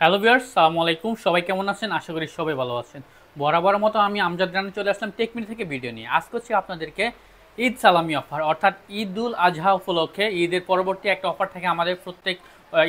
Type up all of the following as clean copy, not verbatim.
Hello viewers, আসসালামু আলাইকুম। সবাই কেমন আছেন? আশা করি সবাই ভালো আছেন। বরাবর মতো আমি আমজাদ রানা চলে আসলাম টেকমিনি থেকে ভিডিও নিয়ে। আজকে হচ্ছে আপনাদেরকে ঈদ সালামি অফার, অর্থাৎ ঈদ উল আজহা উপলক্ষে ঈদের পরবর্তী একটা অফার থাকে আমাদের প্রত্যেক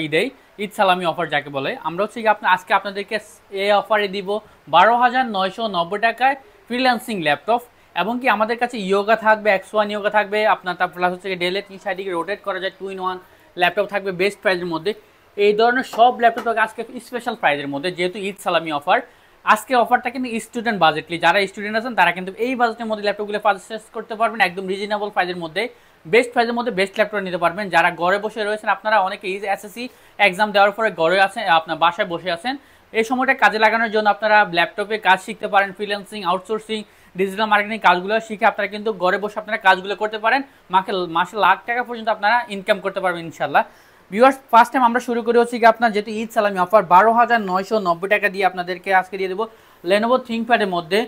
ঈদেই, ঈদ সালামি অফার যাকে বলে। আমরা হচ্ছে কি আজকে আপনাদেরকে এই অফারে দিব 12,990 টাকায় ফ্রিল্যান্সিং ল্যাপটপ, এবং কি আমাদের কাছে ইয়োগা থাকবে, X1 ইয়োগা থাকবে আপনার, তার প্লাস হচ্ছে ডেলে 3 সাইডে রোটেট করা যায় 2-in-1 ল্যাপটপ থাকবে বেস্ট প্রাইসের মধ্যে। এই ধরনের সব ল্যাপটপ আজকে স্পেশাল প্রাইজের মধ্যে, যেহেতু ঈদ সালামি অফার। আজকে অফারটা কিন্তু স্টুডেন্ট বাজেটলি, যারা স্টুডেন্ট আছেন তারা কিন্তু এই বাজেটের মধ্যে ল্যাপটপগুলো পারচেস করতে পারবেন একদম রিজনেবল প্রাইজের মধ্যে, বেস্ট প্রাইজের মধ্যে বেস্ট ল্যাপটপ নিতে পারবেন। যারা ঘরে বসে রয়েছেন, আপনারা অনেকে এসএসসি এক্সাম দেওয়ার পরে ঘরে আছেন, আপনার বাসায় বসে আছেন, এই সময়টা কাজে লাগানোর জন্য আপনারা ল্যাপটপে কাজ শিখতে পারেন, ফ্রিল্যান্সিং, আউটসোর্সিং, ডিজিটাল মার্কেটিং কাজগুলো শিখে আপনারা কিন্তু ঘরে বসে আপনারা কাজগুলো করতে পারেন। মাসে লাখ টাকা পর্যন্ত আপনারা ইনকাম করতে পারবেন ইনশাল্লাহ। ভিউয়ার্স, ফার্স্ট টাইম আমরা শুরু করে হচ্ছে কি আপনার, যেহেতু ঈদ সালামি অফার 12,990 টাকা দিয়ে আপনাদেরকে আজকে দিয়ে দেবো লেনোভো থিংকপ্যাডের মধ্যে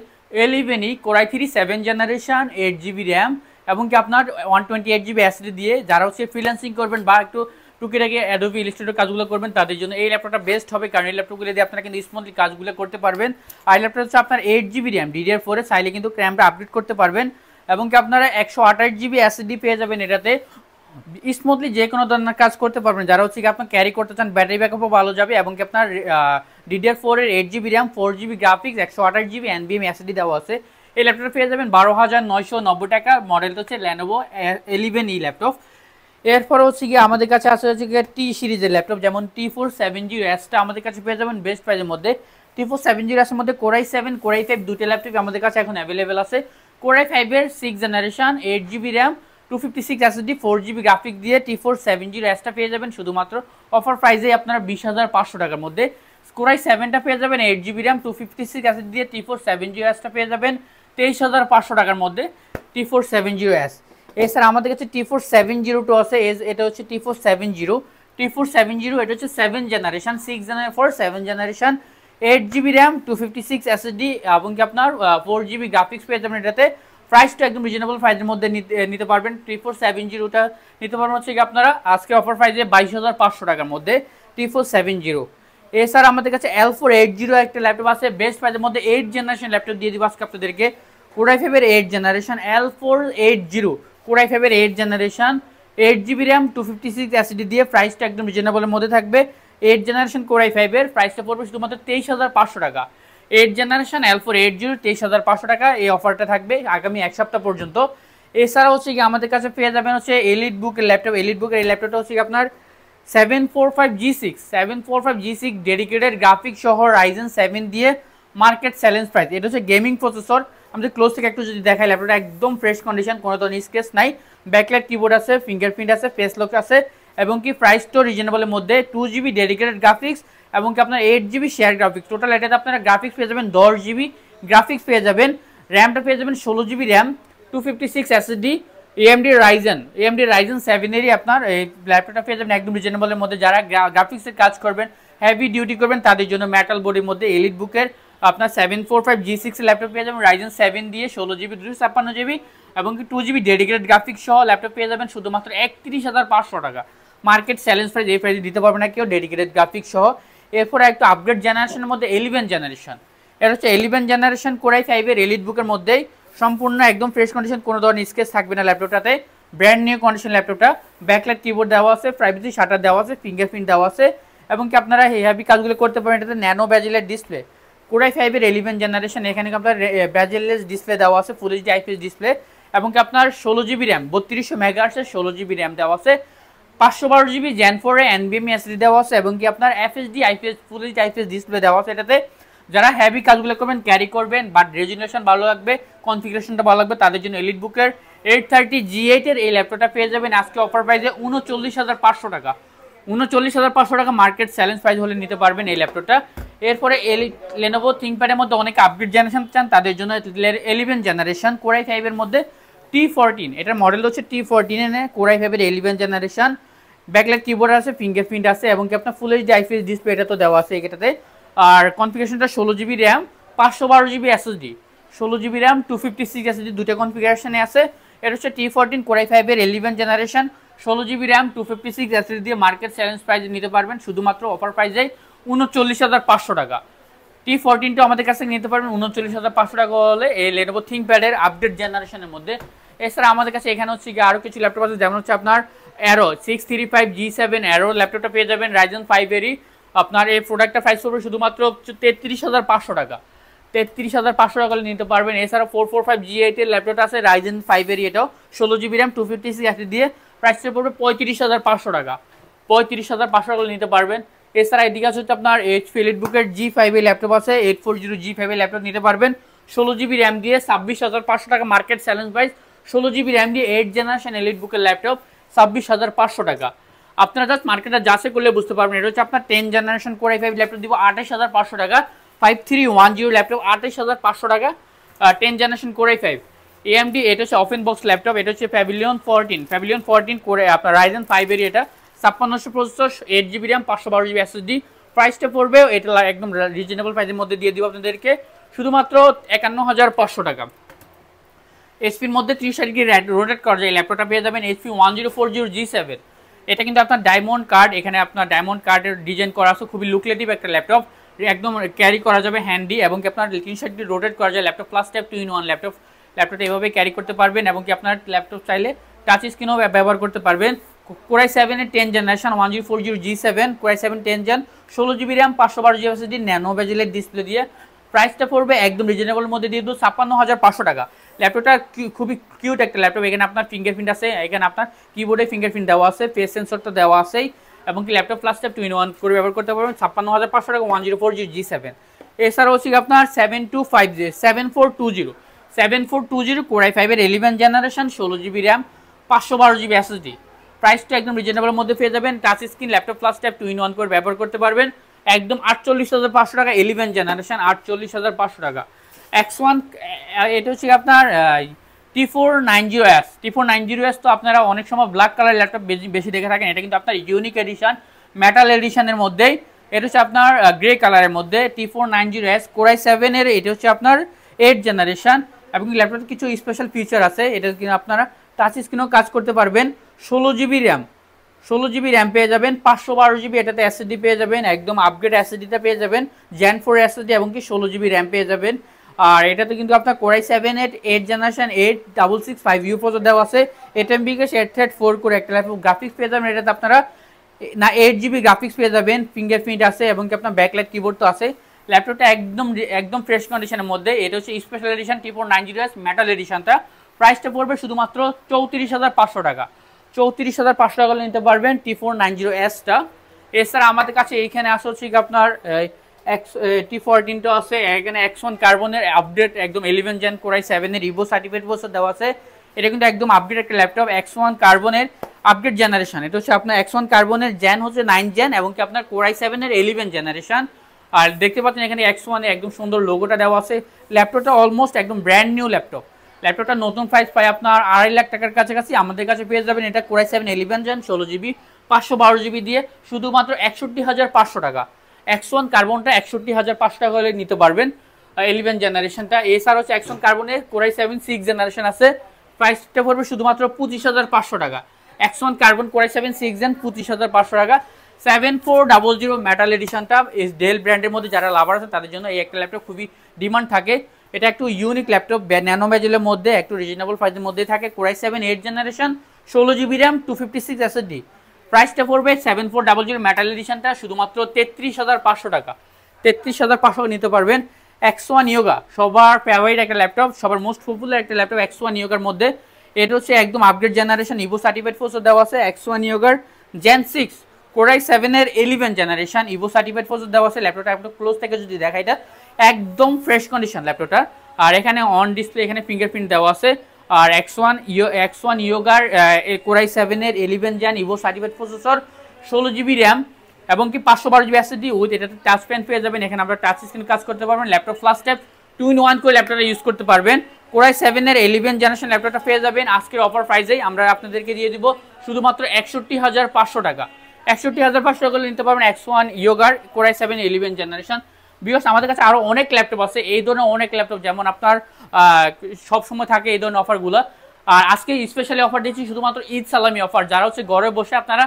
11E core i 3 7 generation 8GB RAM, এবং কি আপনার 128GB SSD দিয়ে যারা হচ্ছে ফ্রিল্যান্সিং করবেন বা একটু টুকিটাকি অ্যাডোবি ইলাস্ট্রেটর কাজগুলো করবেন তাদের জন্য এই ল্যাপটপটা বেস্ট হবে, কারণ এই ল্যাপটপগুলো দিয়ে আপনারা কিন্তু স্মুথলি কাজগুলো করতে পারবেন। আর ল্যাপটপ হচ্ছে আপনার 8GB র্যাম DDR4 এ, চাইলে কিন্তু র্যামটা আপডেট করতে পারবেন, এবং কি আপনারা 128GB SSD পেয়ে যাবেন এটাতে, স্মুথলি যে কোনো ধরনের কাজ করতে পারবেন। যারা হচ্ছে কি আপনার ক্যারি করতে চান, ব্যাটারি ব্যাকআপও ভালো যাবে, এবং কি আপনার DDR4 এর 8GB RAM 4GB graphics 128GB NVMe SSD দেওয়া আছে। এই ল্যাপটপটা পেয়ে যাবেন 12,990 টাকা। মডেলটা হচ্ছে ল্যানোভো 11E ল্যাপটপ। এরপর হচ্ছে গিয়ে আমাদের কাছে আছে হচ্ছে গিয়ে টি সিরিজের ল্যাপটপ, যেমন T470Sটা আমাদের কাছে পেয়ে যাবেন বেস্ট প্রাইসের মধ্যে। T470S এর মধ্যে কোরাই 7 কোরাই 5 দুটো ল্যাপটপ আমাদের কাছে এখন অ্যাভেলেবেল আছে। কোরাই 5 এর 6 generation 8GB RAM 256 SSD 4GB graphic দিয়ে T470Sটা পেয়ে যাবেন শুধুমাত্র অফার প্রাইসে আপনারা 20,500 টাকার মধ্যে। কোরাই 7টা পেয়ে যাবেন 8GB র্যাম 256 SSD দিয়ে T470Sটা পেয়ে যাবেন 23,500 টাকার মধ্যে T470S। এছাড়া আমাদের কাছে T4702 আছে, এটা হচ্ছে T470 এটা হচ্ছে 7 generation 7 generation 8GB RAM 256 SSD, এবং কি আপনার 4GB গ্রাফিক্স পেয়ে যাবেন এটাতে। প্রাইসটা একদম রিজনেবল প্রাইসের মধ্যে নিতে পারবেন। 3470টা নিতে পারবেন হচ্ছে কি আপনারা আজকে অফার প্রাইসে 22,500 টাকার মধ্যে T470। এছাড়া আমাদের কাছে L480 একটা ল্যাপটপ আছে বেস্ট প্রাইসের মধ্যে, 8 জেনারেশন ল্যাপটপ দিয়ে দিব আজকে আপনাদেরকে। কোরাই 5 এর 8 জেনারেশন L480 কোরাই 5 এর 8 জেনারেশন 8GB র্যাম 256 SSD দিয়ে, প্রাইসটা একদম রিজনেবলের মধ্যে থাকবে। 8 জেনারেশন কোরাই 5 এর প্রাইসটা পড়বে শুধুমাত্র 23,500 টাকা। 8 জেনারেশন L480 23,500 টাকা। এই অফারটা থাকবে আগামী এক সপ্তাহ পর্যন্ত। এছাড়া হচ্ছে কি আমাদের কাছে পেয়ে যাবেন হচ্ছে এলিট বুকের ল্যাপটপ। এলিট বুকের এই ল্যাপটপটা হচ্ছে কি আপনার 745G6 ডেডিকেটেড গ্রাফিক সহ রাইজেন 7 দিয়ে, মার্কেট চ্যালেঞ্জ প্রাইস। এটা হচ্ছে গেমিং প্রসেসর। আমাদের ক্লোজ থেকে একটু যদি দেখাই, ল্যাপটপটা একদম ফ্রেশ কন্ডিশন, কোনো ধরনের স্ক্র্যাচ নাই, ব্যাকলাইট কিবোর্ড আছে, ফিঙ্গারপ্রিন্ট আছে, ফেস লক আছে, এবং কি প্রাইসটাও রিজনেবলের মধ্যে। 2GB ডেডিকেটেড গ্রাফিক্স এবং কি আপনার 8GB শেয়ার গ্রাফিক্স, টোটাল এটাতে আপনারা গ্রাফিক্স পেয়ে যাবেন 10GB গ্রাফিক্স পেয়ে যাবেন। র্যামটা পেয়ে যাবেন 16GB RAM 256 SSD AMD Ryzen 7 এরই আপনার এই ল্যাপটপটা পেয়ে যাবেন একদম রিজনেবলের মধ্যে। যারা গ্রাফিক্সের কাজ করবেন, হেভি ডিউটি করবেন, তাদের জন্য মেটাল বডির মধ্যে এলিট বুকের আপনার 745G6 ল্যাপটপ পেয়ে যাবেন রাইজেন 7 দিয়ে 16GB 256GB, এবং কি 2GB ডেডিকেটেড গ্রাফিক্স সহ ল্যাপটপ পেয়ে যাবেন শুধুমাত্র 31,500 টাকা। মার্কেট চ্যালেঞ্জ প্রাইস, এই প্রাইসে দিতে পারবে না কেউ ডেডিকেটেড গ্রাফিক্স সহ। এরপরে একটু আপগ্রেড জেনারেশনের মধ্যে 11 জেনারেশন, এটা হচ্ছে 11 জেনারেশন কোরাই 5 এর এলিট বুকের মধ্যেই, সম্পূর্ণ একদম ফ্রেশ কন্ডিশন, কোনো ধরনের স্কেচ থাকবে না ল্যাপটপটাতে, ব্র্যান্ড নিউ কন্ডিশন ল্যাপটপটা। ব্যাকলাইট কিবোর্ড দেওয়া আছে, প্রাইভেসি শাটার দেওয়া আছে, ফিঙ্গারপ্রিন্ট দেওয়া আছে, এবং কি আপনারা হেভি কাজগুলো করতে পারেন। এটাতে ন্যানো ব্যাজেলের ডিসপ্লে, কোরাই 5 এর 11 জেনারেশন, এখানে আপনার ব্যাজেলেস ডিসপ্লে দেওয়া আছে, ফুল এইচডি আইপিএস ডিসপ্লে, এবং কি আপনার 16GB র্যাম 3200 মেগাহার্টজের 16GB র্যাম দেওয়া আছে, 512GB Gen 4 এ NVMe SSD দেওয়া আছে, এবং কি আপনার FHD IPS full HD IPS display দেওয়া আছে এটাতে। যারা হেভি কাজগুলো করবেন, ক্যারি করবেন, বাট রেজুলেশন ভালো লাগবে, কনফিগারেশনটা ভালো লাগবে, তাদের জন্য এলিট বুকের 830G8 এর এই ল্যাপটপটা পেয়ে যাবেন আজকে অফার প্রাইসে 39,500 টাকা। 39,500 টাকা মার্কেট চ্যালেঞ্জ প্রাইস হলে নিতে পারবেন এই ল্যাপটপটা। এরপরে লেনোভো থিংকপ্যাডের মধ্যে অনেকে আপগ্রেড জেনারেশন চান, তাদের জন্য 11 জেনারেশন কোরাই 5 এর মধ্যে T14, এটার মডেল হচ্ছে T14 কোরাই 5 এর 11 জেনারেশন, ব্যাকলাইট কিবোর্ড আছে, ফিঙ্গারপ্রিন্ট আছে, এবং কি আপনার ফুল এইচডি আইপিএস ডিসপ্লে এটা তো দেওয়া আছে এটাতে। আর কনফিগারেশনটা 16GB RAM 512GB SSD, 16GB RAM 256 SSD দুটো কনফিগারেশনে আছে। এটা হচ্ছে T14 কোরাই 5 এর 11 জেনারেশন, 16GB র্যাম 256 SSD দিয়ে মার্কেট চ্যালেঞ্জ প্রাইসে নিতে পারবেন শুধুমাত্র অফার প্রাইসে 39,500 টাকা। T14টা আমাদের কাছে নিতে পারবেন 39,500 টাকা হলে এই Lenovo ThinkPad-এর আপডেট জেনারেশনের মধ্যে। এছাড়া আমাদের কাছে এখানে হচ্ছে কি আরও কিছু ল্যাপটপ আছে, যেমন হচ্ছে আপনার Aero 635G7 Aero ল্যাপটপটা পেয়ে যাবেন Ryzen 5-এরই। আপনার এই প্রোডাক্টটা প্রাইস পড়বে শুধুমাত্র 33,500 টাকা। 33,500 টাকা হলে নিতে পারবেন। এছাড়া 445G8 এর ল্যাপটপটা আছে Ryzen 5-এরই, এটাও 16GB RAM 256 SSD দিয়ে, প্রাইসটা পড়বে 35,500 টাকা। 35,500 টাকা নিতে পারবেন। এছাড়া এদিকে আছে আপনার HP EliteBook-এর G5 এর ল্যাপটপ আছে, 840 G5 এর ল্যাপটপ নিতে পারবেন 16GB RAM দিয়ে 26,500 টাকা market challenge price. 16GB RAM দিয়ে 8 জেনারেশন EliteBook-এর ল্যাপটপ 26,500 টাকা। আপনারা জাস্ট মার্কেটে যাচাই করলে বুঝতে পারবেন। এটা হচ্ছে আপনার 10 জেনারেশন Core i5 ল্যাপটপ দিব 28,500 টাকা। 5310 ল্যাপটপ 28,500 টাকা, 10 জেনারেশন Core i5। AMD এটা হচ্ছে ওপেন বক্স ল্যাপটপ, এটা হচ্ছে Pavilion 14 করে আপনার Ryzen 5-এরই, এটা 5600 processor, 8GB RAM 512GB SSD। প্রাইসটা পড়বে এটা একদম রিজনেবল প্রাইসের মধ্যে দিয়ে দিব আপনাদেরকে শুধুমাত্র 51,500 টাকা। HP-র মধ্যে 30 ডিগ্রি রোটেট করা যায় ল্যাপটপটা পেয়ে যাবেন HP 1040 G7। এটা কিন্তু আপনার ডায়মন্ড কার্ড, এখানে আপনার ডায়মন্ড কার্ডের ডিজাইন করা আছে, খুবই লুকলেটিভ একটা ল্যাপটপ, একদম ক্যারি করা যাবে হ্যান্ডি, এবং কি আপনার 30 ডিগ্রি রোটেট করা যায় ল্যাপটপ, প্লাস ট্যাব 2-in-1 ল্যাপটপটা এভাবে ক্যারি করতে পারবেন, এবং কি আপনার ল্যাপটপ চাইলে টাচ স্ক্রিনও ব্যবহার করতে পারবেন। Core i7 এর 10 generation 1040 G7, Core i7 10 gen, 16GB RAM 512GB SSD, nano বেজেলের ডিসপ্লে দিয়ে। প্রাইসটা পড়বে একদম রিজনেবল মধ্যে দিয়ে দেবো 56,500 টাকা। ল্যাপটপটা খুবই কিউট একটা ল্যাপটপ, এখানে আপনার ফিঙ্গারপ্রিন্ট আছে, এখানে আপনার কিবোর্ডে ফিঙ্গারপ্রিন্ট দেওয়া আছে, ফেস সেন্সরটা দেওয়া আছেই, এবং কি ল্যাপটপ প্লাস ট্যাব 2-in-1 করে ব্যবহার করতে পারবেন 56,500 টাকা 1040 G7। এছাড়া হচ্ছে আপনার 7420 Core i5 এর 11 generation 16GB RAM 512GB SSD। প্রাইসটা একদম রিজনেবলের মধ্যে পেয়ে যাবেন। Touch screen laptop plus tab 2-in-1 করে ব্যবহার করতে পারবেন একদম 48,500 টাকা 11 জেনারেশন 48,500 টাকা। X1 এটা হচ্ছে আপনার T490S তো আপনারা অনেক সময় ব্ল্যাক কালার ল্যাপটপ বেশি দেখে থাকেন, এটা কিন্তু আপনার ইউনিক এডিশন মেটাল এডিশনের মধ্যেই, এটা হচ্ছে আপনার গ্রে কালারের মধ্যে T490S Core i7 এর, এটা হচ্ছে আপনার 8 জেনারেশন, এবং ল্যাপটপে কিছু স্পেশাল ফিচার আছে, এটা কিন্তু আপনারা টাচ স্ক্রিনেও কাজ করতে পারবেন। 16GB RAM পেয়ে যাবেন, 512GB এটাতে SSD পেয়ে যাবেন, একদম আপগ্রেড SSDটা পেয়ে যাবেন, Gen 4 SSD, এবং কি 16GB RAM পেয়ে যাবেন। আর এটাতে কিন্তু আপনার Core i7 এর 8 জেনারেশন 8665U প্রসেসর দেওয়া আছে, 8MB ক্যাশ 8 করে একটা ল্যাপটপ। গ্রাফিক্স পেয়ে যাবেন এটাতে আপনারা 8GB গ্রাফিক্স পেয়ে যাবেন, ফিঙ্গারপ্রিন্ট আছে, এবং কি আপনার ব্যাকলাইট কিবোর্ড তো আছে। ল্যাপটপটা একদম ফ্রেশ কন্ডিশনের মধ্যে, এটা হচ্ছে স্পেশাল এডিশন T490S মেটাল এডিশনটা। প্রাইসটা পড়বে শুধুমাত্র 34,500 টাকা। 34,500 টাকা নিতে পারবেন T490Sটা। এছাড়া আমাদের কাছে এইখানে আসা হচ্ছে আপনার T14টা আছে, এখানে X1 কার্বনের আপডেট একদম 11 জেন Core i7 এর ইভো সার্টিফিকেট প্রসেসর দেওয়া আছে, এটা কিন্তু একদম আপডেট একটা ল্যাপটপ, X1 কার্বনের আপডেট জেনারেশন। এটা হচ্ছে আপনার X1 কার্বনের জেন হচ্ছে 9 জেন, এবং কি আপনার Core i7 এর 11 জেনারেশন। আর দেখতে পাচ্ছেন এখানে X1 এর একদম সুন্দর লোগোটা দেওয়া আছে। ল্যাপটপটা অলমোস্ট একদম ব্র্যান্ড নিউ ল্যাপটপটা নতুন প্রাইস পাই আপনার 2.5 লাখ টাকার কাছাকাছি। আমাদের কাছে পেয়ে যাবেন এটা Core i7 11 gen 16GB 512GB দিয়ে শুধুমাত্র 61,500 টাকা। X1 কার্বনটা 61,500 টাকা হলে নিতে পারবেন 11 জেনারেশনটা। এছাড়া হচ্ছে X1 কার্বনের Core i7 6 জেনারেশন আছে, প্রাইসটা পড়বে শুধুমাত্র 25,500 টাকা। X1 carbon Core i7 6 gen 25,500 টাকা। 7400 মেটাল এডিশনটা ডেল ব্র্যান্ডের মধ্যে যারা লাভার আছেন তাদের জন্য এই একটা ল্যাপটপ খুবই ডিমান্ড থাকে। এটা একটু ইউনিক ল্যাপটপ, ন্যানো বেজেলের মধ্যে একটু রিজনেবল প্রাইসের মধ্যে থাকে। Core i7 8 generation 16GB RAM 256 SSD। প্রাইসটা পড়বে 7400 মেটাল এডিশনটা শুধুমাত্র 33,500 টাকা। 33,500 নিতে পারবেন। X1 Yoga সবার ফেভারিট একটা ল্যাপটপ, সবার মোস্ট পপুলার একটা ল্যাপটপ X1 Yogaর মধ্যে। এটা হচ্ছে একদম upgrade generation Ivo certified processor দেওয়া আছে। X1 Yogaর Gen 6 Core i7 এর 11 জেনারেশন ইভো সার্টিফাইড প্রসেসর দেওয়া আছে। ল্যাপটপটা একটু ক্লোজ থেকে যদি দেখা, এটা একদম ফ্রেশ কন্ডিশন ল্যাপটপটা। আর এখানে অন ডিসপ্লে এখানে ফিঙ্গারপ্রিন্ট দেওয়া আছে। আর X1 Yogaর Core i7 এর 11 gen Evo certified processor 16GB RAM এবং কি 512GB SSD উইথ এটাতে টাচ পেন পেয়ে যাবেন। এখানে আপনারা টাচ স্ক্রিন কাজ করতে পারবেন, ল্যাপটপ ফ্লাশ ট্যাব 2-in-1 করে ল্যাপটপটা ইউজ করতে পারবেন। Core i7 এর 11 জেনারেশন ল্যাপটপটা পেয়ে যাবেন আজকের অফার প্রাইসেই আমরা আপনাদেরকে দিয়ে দিব শুধুমাত্র 61,500 টাকা। 61,500 টাকা নিতে পারবেন X1 Yogaর Core i7 11 generation. Because আমাদের কাছে আরো অনেক ল্যাপটপ আছে এই ধরনের অনেক ল্যাপটপ, যেমন আপনার সব সময় থাকে এই ধরনের অফারগুলো। আর আজকে স্পেশালি অফার দিচ্ছি শুধুমাত্র ঈদ সালামি অফার। যারা হচ্ছে ঘরে বসে আপনারা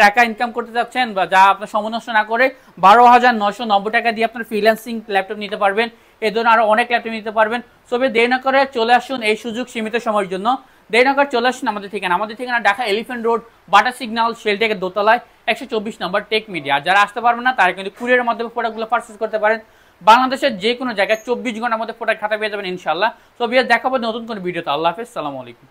টাকা ইনকাম করতে চাচ্ছেন বা যা আপনার সময় নষ্ট না করে 12,990 টাকা দিয়ে আপনার ফ্রিল্যান্সিং ল্যাপটপ নিতে পারবেন। এই ধরনের আরো অনেক ল্যাপটপ নিতে পারবেন। সবে দেরি না করে চলে আসুন, এই সুযোগ সীমিত সময়ের জন্য। দেরি না করে চলে আসুন আমাদের ঠিকানা ঢাকা এলিফ্যান্ট রোড, বাটার সিগন্যাল, শেলটেকের দোতলায়, 124 নম্বর, টেক মিডিয়া। আর যারা আসতে পারবেন না তারা কিন্তু কুরিয়ারের মাধ্যমে প্রোডাক্টগুলো পারচেস করতে পারেন। বাংলাদেশের যে কোনো জায়গায় 24 ঘন্টার মধ্যে প্রোডাক্ট হাতে পেয়ে যাবেন ইনশাল্লাহ। সো ভিউয়ার্স, দেখা হবে নতুন কোনো ভিডিওতে। আল্লাহ হাফেজ, সালামু আলাইকুম।